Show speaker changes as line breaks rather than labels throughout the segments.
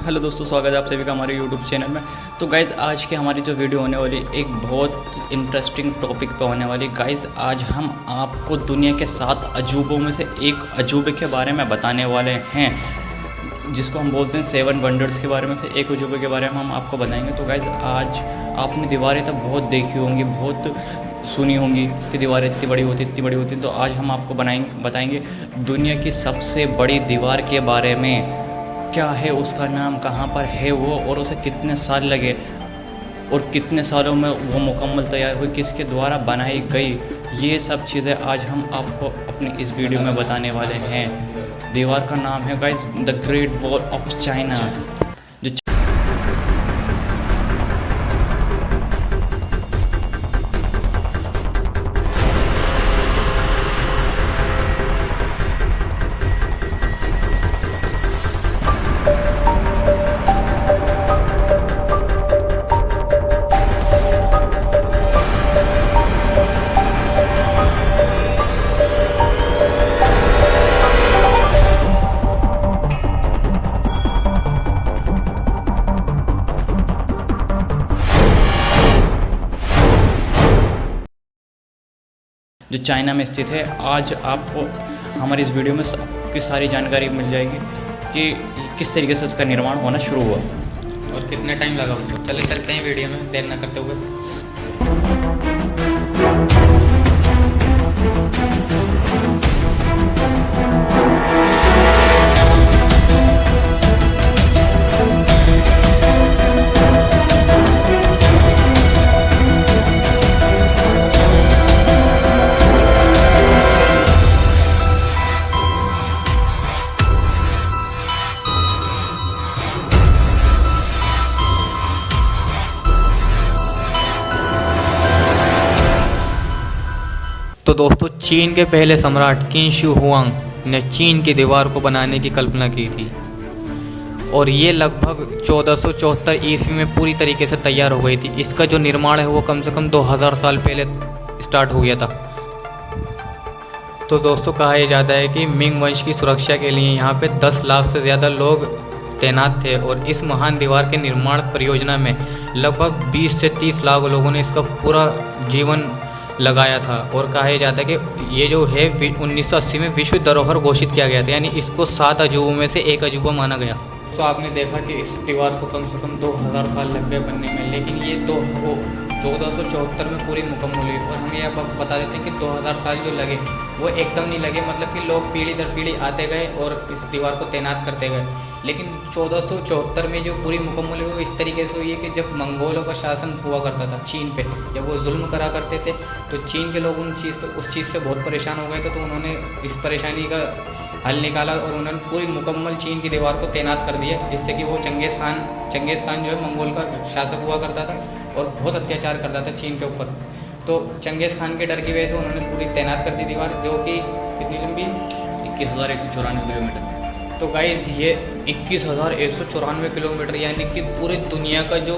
Hello दोस्तों, स्वागत है आप सभी का हमारे यूट्यूब चैनल में। तो गाइज़, आज की हमारी जो वीडियो होने वाली एक बहुत इंटरेस्टिंग टॉपिक पे होने वाली। गाइज़, आज हम आपको दुनिया के 7 अजूबों में से एक अजूबे के बारे में बताने वाले हैं, जिसको हम बोलते हैं 7 वंडर्स के बारे में से एक अजूबे के बारे में हम आपको बताएंगे। तो गाइज़, आज आपने दीवारें तो बहुत देखी होंगी, बहुत सुनी होंगी कि दीवारें इतनी बड़ी होती इतनी बड़ी होती। तो आज हम आपको बताएंगे दुनिया की सबसे बड़ी दीवार के बारे में। क्या है उसका नाम, कहाँ पर है वो, और उसे कितने साल लगे और कितने सालों में वो मुकम्मल तैयार हुई, किसके द्वारा बनाई गई। ये सब चीज़ें आज हम आपको अपनी इस वीडियो में बताने वाले हैं। दीवार का नाम है guys the great wall of China. जो चाइना में स्थित है। आज आपको हमारी इस वीडियो में सबकी सारी जानकारी मिल जाएगी कि किस तरीके से इसका निर्माण होना शुरू हुआ
और कितना टाइम लगा उसको। चले चलते हैं वीडियो में देर न करते हुए। तो दोस्तों, चीन के पहले सम्राट किन शी हुआंग ने चीन की दीवार को बनाने की कल्पना की थी और ये लगभग 1474 ईस्वी में पूरी तरीके से तैयार हो गई थी। इसका जो निर्माण है वो कम से कम 2000 साल पहले स्टार्ट हो गया था। तो दोस्तों, कहा यह जाता है कि मिंग वंश की सुरक्षा के लिए यहाँ पे 10 लाख से ज़्यादा लोग तैनात थे और इस महान दीवार के निर्माण परियोजना में लगभग 20 से 30 लाख लोगों ने इसका पूरा जीवन लगाया था। और कहा जाता है कि ये जो है 1980 में विश्व धरोहर घोषित किया गया था, यानी इसको 7 अजूबों में से एक अजूबा माना गया। तो आपने देखा कि इस दीवार को कम से कम 2000 साल लग गए बनने में, लेकिन ये 1474 में पूरी मुकम्मल हुई। और हमें यह बता देते हैं कि 2000 साल जो लगे वो एकदम नहीं लगे, मतलब कि लोग पीढ़ी दर पीढ़ी आते गए और इस दीवार को तैनात करते गए। लेकिन 1474 में जो पूरी मुकम्मल हुई वो इस तरीके से हुई है कि जब मंगोलों का शासन हुआ करता था चीन पे, जब वो जुल्म करा करते थे, तो चीन के लोग उस चीज़ से बहुत परेशान हो गए थे। तो उन्होंने इस परेशानी का हल निकाला और उन्होंने पूरी मुकम्मल चीन की दीवार को तैनात कर दिया, जिससे कि वो चंगेज़ खान जो है मंगोल का शासक हुआ करता था और बहुत अत्याचार करता था चीन के ऊपर। तो चंगेज़ खान के डर की वजह से उन्होंने पूरी तैनात कर दी दीवार, जो कि कितनी लंबी है,
21,194 किलोमीटर।
तो गाइस, ये 21,194 किलोमीटर, यानी कि पूरी दुनिया का जो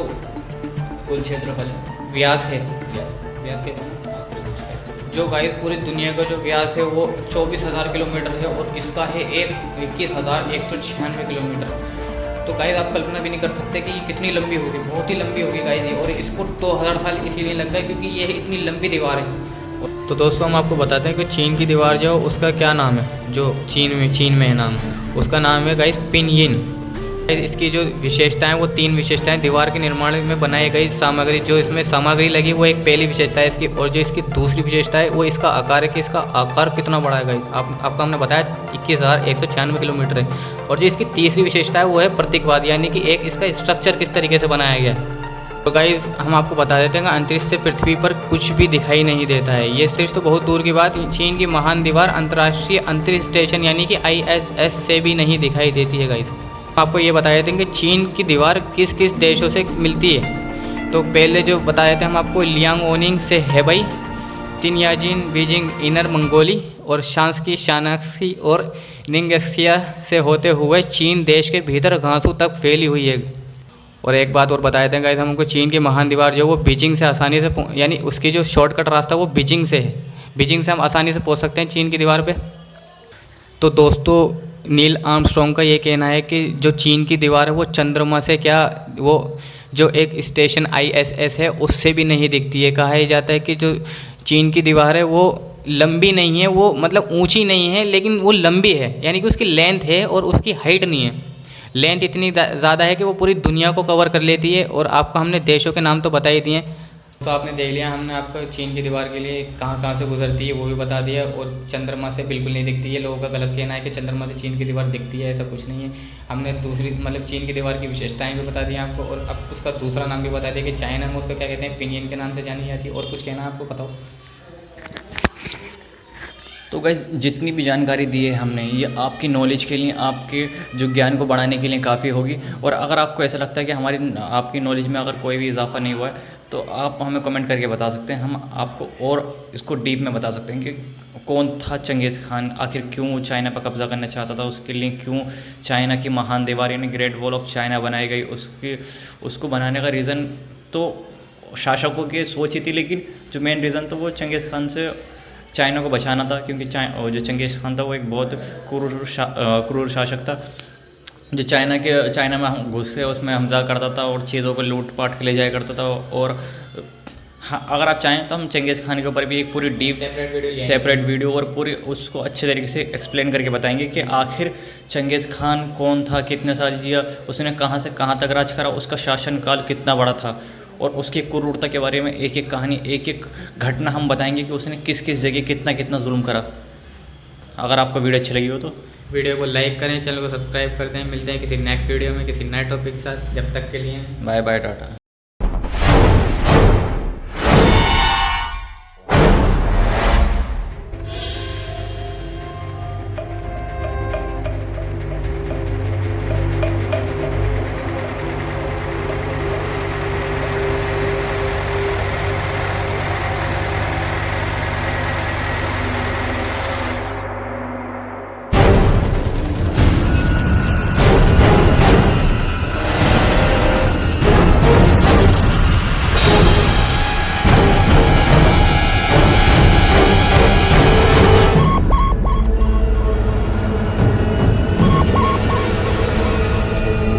कुल क्षेत्रफल है,
व्यास है, व्यास के जो गाइस पूरी दुनिया का जो व्यास है वो 24,000 किलोमीटर है और इसका है 21,196 किलोमीटर। तो गाइस, आप कल्पना भी नहीं कर सकते कि ये कितनी लंबी होगी, बहुत ही लंबी होगी गाइस ये। और इसको 2000 साल इसीलिए लग रहा है क्योंकि ये इतनी लंबी दीवार है। तो दोस्तों, हम आपको बताते हैं कि चीन की दीवार जो उसका क्या नाम है, जो चीन में है नाम, उसका नाम है गाइस पिनयिन। इसकी जो विशेषताएं वो 3 विशेषताएं दीवार के निर्माण में बनाई गई सामग्री, जो इसमें सामग्री लगी वो एक पहली विशेषता है इसकी। और जो इसकी दूसरी विशेषता है वो इसका आकार है कि इसका आकार कितना बड़ा है गाइस। आपको हमने बताया 21,196 किलोमीटर है। और जो इसकी तीसरी विशेषता है वो है प्रतीकवाद, यानी कि एक इसका स्ट्रक्चर किस तरीके से बनाया गया है। तो गाइज़, हम आपको बता देते हैं कि अंतरिक्ष से पृथ्वी पर कुछ भी दिखाई नहीं देता है। ये सिर्फ तो बहुत दूर की बात, चीन की महान दीवार अंतर्राष्ट्रीय अंतरिक्ष स्टेशन यानी कि ISS से भी नहीं दिखाई देती है गाइज़। आपको ये बता देते हैं कि चीन की दीवार किस किस देशों से मिलती है। तो पहले जो बताए थे हम आपको, लियांगओनिंग से हेबई, तिनयाजिन, बीजिंग, इनर मंगोली और शांस्की, शानाक्सी और निंगेक्सिया से होते हुए चीन देश के भीतर घासों तक फैली हुई है। और एक बात और बताए थे गाइस, हमको चीन की महान दीवार जो वो बीजिंग से आसानी से, यानी उसकी जो शॉर्टकट रास्ता वो बीजिंग से है। बीजिंग से हम आसानी से पहुंच सकते हैं चीन की दीवार पे। तो दोस्तों, नील आर्मस्ट्रॉन्ग का ये कहना है कि जो चीन की दीवार है वो चंद्रमा से क्या, वो जो एक स्टेशन ISS है उससे भी नहीं दिखती है। कहा ही जाता है कि जो चीन की दीवार है वो लंबी नहीं है, वो मतलब ऊंची नहीं है लेकिन वो लंबी है, यानी कि उसकी लेंथ है और उसकी हाइट नहीं है। लेंथ इतनी ज़्यादा है कि वो पूरी दुनिया को कवर कर लेती है। और आपको हमने देशों के नाम तो बता ही दिए। तो आपने देख लिया, हमने आपको चीन की दीवार के लिए कहाँ कहाँ से गुजरती है वो भी बता दिया, और चंद्रमा से बिल्कुल नहीं दिखती है। लोगों का गलत कहना है कि चंद्रमा से चीन की दीवार दिखती है, ऐसा कुछ नहीं है। हमने दूसरी मतलब चीन की दीवार की विशेषताएं भी बता दी आपको, और अब उसका दूसरा नाम भी बता दिया कि चाइना में उसको क्या कहते हैं, पिनियन के नाम से जानी जाती है। और कुछ कहना है आपको, बताओ।
तो गाइज़ जितनी भी जानकारी दी है हमने, ये आपकी नॉलेज के लिए, आपके जो ज्ञान को बढ़ाने के लिए काफ़ी होगी। और अगर आपको ऐसा लगता है कि हमारी आपकी नॉलेज में अगर कोई भी इजाफा नहीं हुआ है तो आप हमें कमेंट करके बता सकते हैं। हम आपको और इसको डीप में बता सकते हैं कि कौन था चंगेज़ खान, आखिर क्यों चाइना पर कब्ज़ा करना चाहता था, उसके लिए क्यों चाइना की महान दीवार यानी ग्रेट वॉल ऑफ चाइना बनाई गई। उसको बनाने का रीज़न तो शासकों की सोच ही थी, लेकिन जो मेन रीज़न तो वो चंगेज़ खान से चाइना को बचाना था। क्योंकि जो चंगेज़ खान था वो एक बहुत क्रूर शासक था, जो चाइना में घुस के उसमें हमला करता था और चीज़ों को लूट पाट के ले जाया करता था। और हाँ, अगर आप चाहें तो हम चंगेज़ खान के ऊपर भी एक पूरी डीप सेपरेट वीडियो और पूरी उसको अच्छे तरीके से एक्सप्लेन करके बताएंगे कि आखिर चंगेज़ खान कौन था, कितने साल जिया, उसने कहाँ से कहाँ तक राज करा, उसका शासनकाल कितना बड़ा था, और उसकी क्रूरता के बारे में एक एक कहानी, एक एक घटना हम बताएंगे कि उसने किस किस जगह कितना कितना जुल्म करा। अगर आपको वीडियो अच्छी लगी हो तो
वीडियो को लाइक करें, चैनल को सब्सक्राइब कर दें। मिलते हैं किसी नेक्स्ट वीडियो में किसी नए टॉपिक के साथ। जब तक के लिए
बाय बाय, टाटा।